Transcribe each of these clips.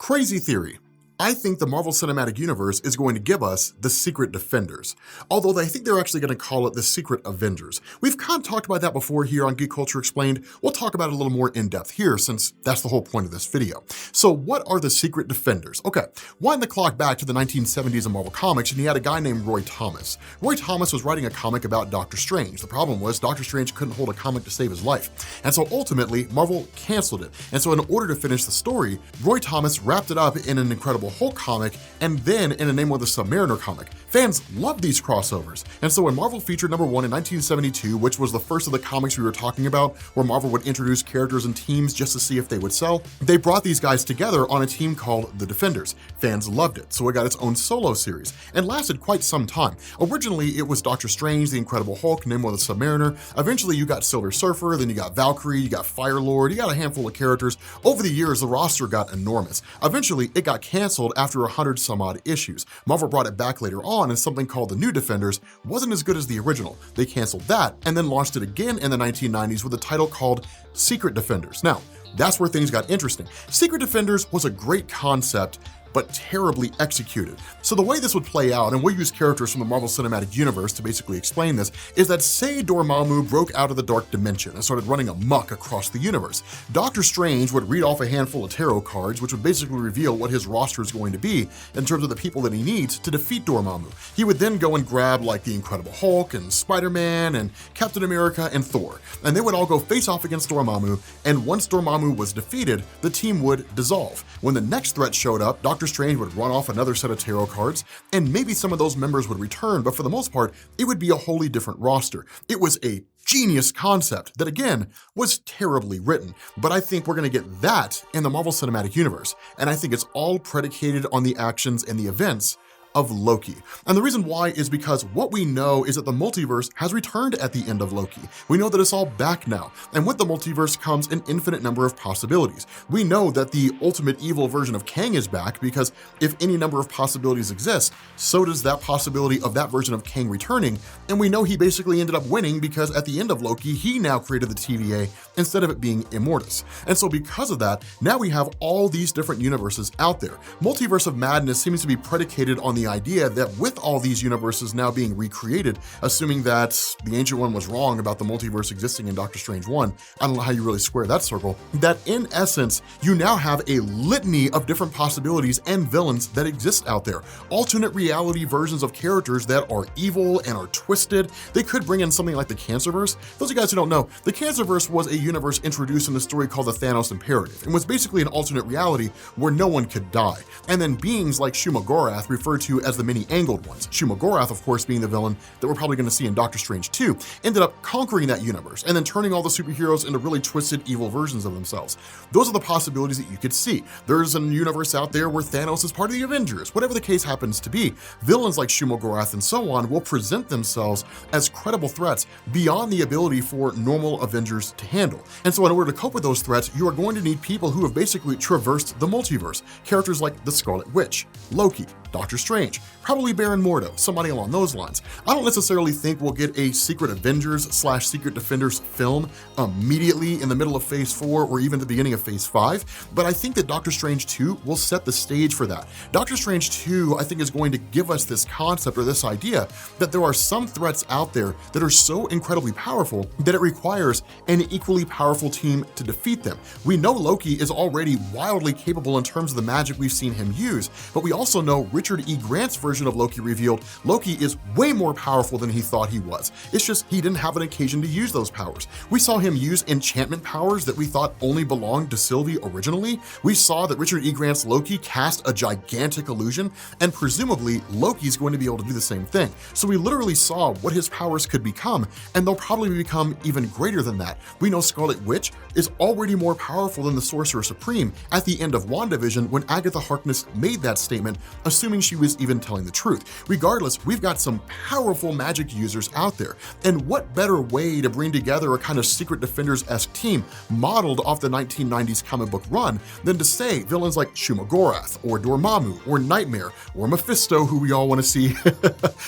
Crazy theory. I think the Marvel Cinematic Universe is going to give us the Secret Defenders, although I think they're actually going to call it the Secret Avengers. We've kind of talked about that before here on Geek Culture Explained. We'll talk about it a little more in depth here since that's the whole point of this video. So what are the Secret Defenders? Okay, wind the clock back to the 1970s in Marvel Comics, and you had a guy named Roy Thomas. Roy Thomas was writing a comic about Doctor Strange. The problem was Doctor Strange couldn't hold a comic to save his life, and so ultimately Marvel canceled it. And so in order to finish the story, Roy Thomas wrapped it up in an Incredible Hulk comic and then in a Name of the Submariner comic. Fans loved these crossovers, and so when Marvel featured number 1 in 1972, which was the first of the comics we were talking about, where Marvel would introduce characters and teams just to see if they would sell, they brought these guys together on a team called the Defenders. Fans loved it, so it got its own solo series and lasted quite some time. Originally, it was Doctor Strange, the Incredible Hulk, Name of the Submariner. Eventually, you got Silver Surfer, then you got Valkyrie, you got Firelord, you got a handful of characters. Over the years, the roster got enormous. Eventually, it got canceled after 100 some odd issues. Marvel brought it back later on, and something called the New Defenders wasn't as good as the original. They canceled that and then launched it again in the 1990s with a title called Secret Defenders. Now, that's where things got interesting. Secret Defenders was a great concept, but terribly executed. So the way this would play out, and we'll use characters from the Marvel Cinematic Universe to basically explain this, is that say Dormammu broke out of the dark dimension and started running amok across the universe. Doctor Strange would read off a handful of tarot cards, which would basically reveal what his roster is going to be in terms of the people that he needs to defeat Dormammu. He would then go and grab like the Incredible Hulk and Spider-Man and Captain America and Thor, and they would all go face off against Dormammu, and once Dormammu was defeated, the team would dissolve. When the next threat showed up, Doctor Strange would run off another set of tarot cards, and maybe some of those members would return, but for the most part, it would be a wholly different roster. It was a genius concept that, again, was terribly written, but I think we're gonna get that in the Marvel Cinematic Universe, and I think it's all predicated on the actions and the events of Loki. And the reason why is because what we know is that the multiverse has returned at the end of Loki. We know that it's all back now, and with the multiverse comes an infinite number of possibilities. We know that the ultimate evil version of Kang is back because if any number of possibilities exist, so does that possibility of that version of Kang returning, and we know he basically ended up winning because at the end of Loki, he now created the TVA instead of it being Immortus. And so because of that, now we have all these different universes out there. Multiverse of Madness seems to be predicated on the idea that with all these universes now being recreated, assuming that the Ancient One was wrong about the multiverse existing in Doctor Strange 1, I don't know how you really square that circle, that in essence, you now have a litany of different possibilities and villains that exist out there. Alternate reality versions of characters that are evil and are twisted. They could bring in something like the Cancerverse. Those of you guys who don't know, the Cancerverse was a universe introduced in the story called the Thanos Imperative, and was basically an alternate reality where no one could die. And then beings like Shumagorath, referred to as the many angled ones, Shumagorath of course being the villain that we're probably going to see in Doctor Strange 2, ended up conquering that universe and then turning all the superheroes into really twisted evil versions of themselves. Those are the possibilities that you could see. There's a universe out there where Thanos is part of the Avengers. Whatever the case happens to be, villains like Shumagorath and so on will present themselves as credible threats beyond the ability for normal Avengers to handle. And so in order to cope with those threats, you are going to need people who have basically traversed the multiverse. Characters like the Scarlet Witch, Loki, Doctor Strange, probably Baron Mordo, somebody along those lines. I don't necessarily think we'll get a Secret Avengers / Secret Defenders film immediately in the middle of Phase 4 or even the beginning of Phase 5, but I think that Doctor Strange 2 will set the stage for that. Doctor Strange 2, I think, is going to give us this concept or this idea that there are some threats out there that are so incredibly powerful that it requires an equally powerful team to defeat them. We know Loki is already wildly capable in terms of the magic we've seen him use, but we also know Richard E. Grant's version of Loki revealed Loki is way more powerful than he thought he was. It's just he didn't have an occasion to use those powers. We saw him use enchantment powers that we thought only belonged to Sylvie originally. We saw that Richard E. Grant's Loki cast a gigantic illusion, and presumably Loki's going to be able to do the same thing. So we literally saw what his powers could become, and they'll probably become even greater than that. We know Scarlet Witch is already more powerful than the Sorcerer Supreme at the end of WandaVision when Agatha Harkness made that statement, assuming assuming she was even telling the truth. Regardless, we've got some powerful magic users out there, and what better way to bring together a kind of Secret Defenders-esque team modeled off the 1990s comic book run than to say villains like Shumagorath, or Dormammu, or Nightmare, or Mephisto, who we all want to see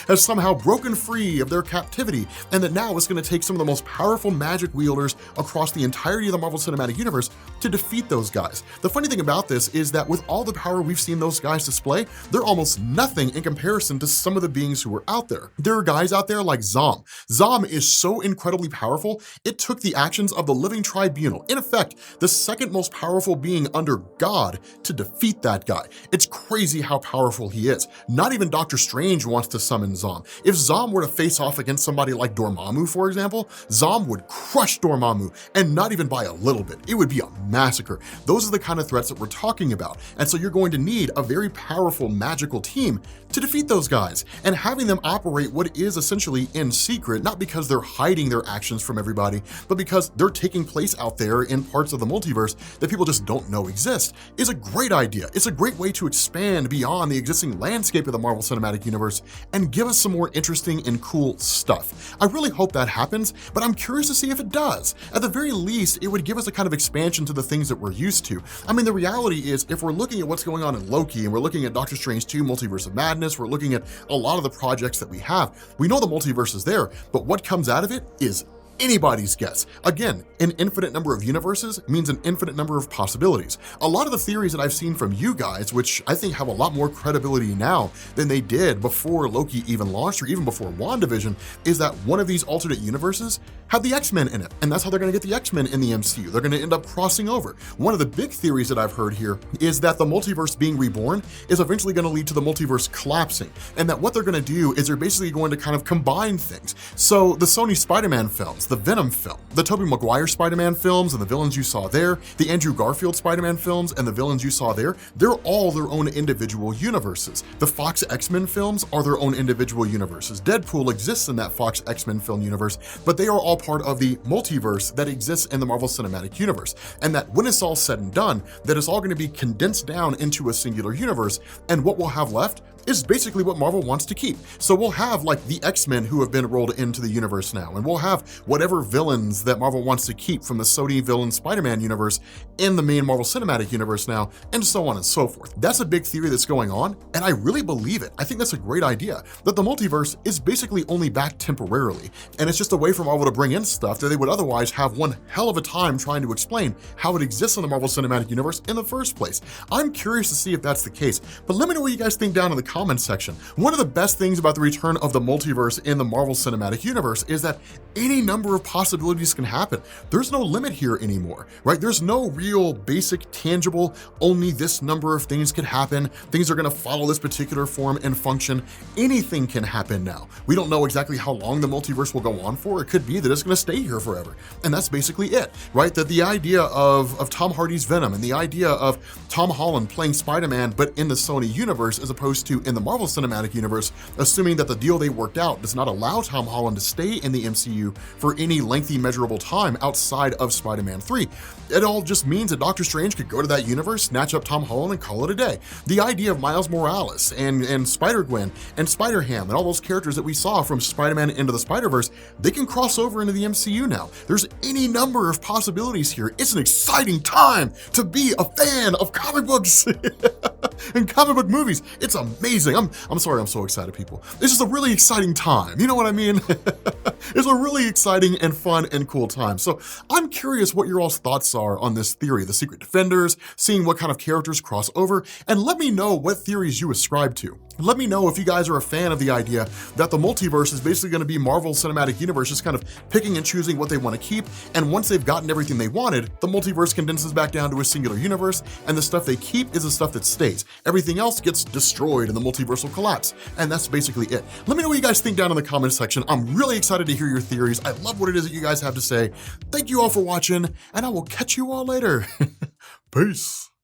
has somehow broken free of their captivity, and that now it's going to take some of the most powerful magic wielders across the entirety of the Marvel Cinematic Universe to defeat those guys. The funny thing about this is that with all the power we've seen those guys display, they're almost nothing in comparison to some of the beings who are out there. There are guys out there like Zom. Zom is so incredibly powerful, it took the actions of the Living Tribunal, in effect, the second most powerful being under God, to defeat that guy. It's crazy how powerful he is. Not even Doctor Strange wants to summon Zom. If Zom were to face off against somebody like Dormammu, for example, Zom would crush Dormammu, and not even by a little bit. It would be a massacre. Those are the kind of threats that we're talking about. And so you're going to need a very powerful magical team to defeat those guys, and having them operate what is essentially in secret, not because they're hiding their actions from everybody, but because they're taking place out there in parts of the multiverse that people just don't know exist, is a great idea. It's a great way to expand beyond the existing landscape of the Marvel Cinematic Universe and give us some more interesting and cool stuff. I really hope that happens, but I'm curious to see if it does. At the very least, it would give us a kind of expansion to the things that we're used to. I mean, the reality is, if we're looking at what's going on in Loki, and we're looking at Doctor Strange 2, Multiverse of Madness, we're looking at a lot of the projects that we have, we know the multiverse is there, but what comes out of it is anybody's guess. Again, an infinite number of universes means an infinite number of possibilities. A lot of the theories that I've seen from you guys, which I think have a lot more credibility now than they did before Loki even launched or even before WandaVision, is that one of these alternate universes had the X-Men in it, and that's how they're gonna get the X-Men in the MCU. They're gonna end up crossing over. One of the big theories that I've heard here is that the multiverse being reborn is eventually gonna lead to the multiverse collapsing, and that what they're gonna do is they're basically going to kind of combine things. So the Sony Spider-Man films, the Venom film, the Tobey Maguire Spider-Man films and the villains you saw there, the Andrew Garfield Spider-Man films and the villains you saw there, they're all their own individual universes. The Fox X-Men films are their own individual universes. Deadpool exists in that Fox X-Men film universe, but they are all part of the multiverse that exists in the Marvel Cinematic Universe. And that when it's all said and done, that it's all going to be condensed down into a singular universe, and what we'll have left is basically what Marvel wants to keep. So we'll have like the X-Men who have been rolled into the universe now, and we'll have whatever villains that Marvel wants to keep from the Sony villain Spider-Man universe in the main Marvel Cinematic Universe now, and so on and so forth. That's a big theory that's going on, and I really believe it. I think that's a great idea, that the multiverse is basically only back temporarily, and it's just a way for Marvel to bring in stuff that they would otherwise have one hell of a time trying to explain how it exists in the Marvel Cinematic Universe in the first place. I'm curious to see if that's the case, but let me know what you guys think down in the comments section. One of the best things about the return of the multiverse in the Marvel Cinematic Universe is that any number of possibilities can happen. There's no limit here anymore, right? There's no real basic, tangible, only this number of things could happen. Things are gonna follow this particular form and function. Anything can happen now. We don't know exactly how long the multiverse will go on for. It could be that it's gonna stay here forever. And that's basically it, right? That the idea of Tom Hardy's Venom and the idea of Tom Holland playing Spider-Man, but in the Sony universe as opposed to in the Marvel Cinematic Universe, assuming that the deal they worked out does not allow Tom Holland to stay in the MCU for any lengthy measurable time outside of Spider-Man 3. It all just means that Doctor Strange could go to that universe, snatch up Tom Holland, and call it a day. The idea of Miles Morales and Spider-Gwen and Spider-Ham and all those characters that we saw from Spider-Man Into the Spider-Verse, they can cross over into the MCU now. There's any number of possibilities here. It's an exciting time to be a fan of comic books and comic book movies. It's amazing. I'm sorry I'm so excited, people. This is a really exciting time. You know what I mean? It's a really exciting and fun and cool time. So I'm curious what your all's thoughts are on this theory, the Secret Defenders, seeing what kind of characters cross over, and let me know what theories you ascribe to. Let me know if you guys are a fan of the idea that the multiverse is basically going to be Marvel Cinematic Universe just kind of picking and choosing what they want to keep, and once they've gotten everything they wanted, the multiverse condenses back down to a singular universe, and the stuff they keep is the stuff that stays. Everything else gets destroyed in the multiverse will collapse, and that's basically it. Let me know what you guys think down in the comments section. I'm really excited to hear your theories. I love what it is that you guys have to say. Thank you all for watching, and I will catch you all later. Peace.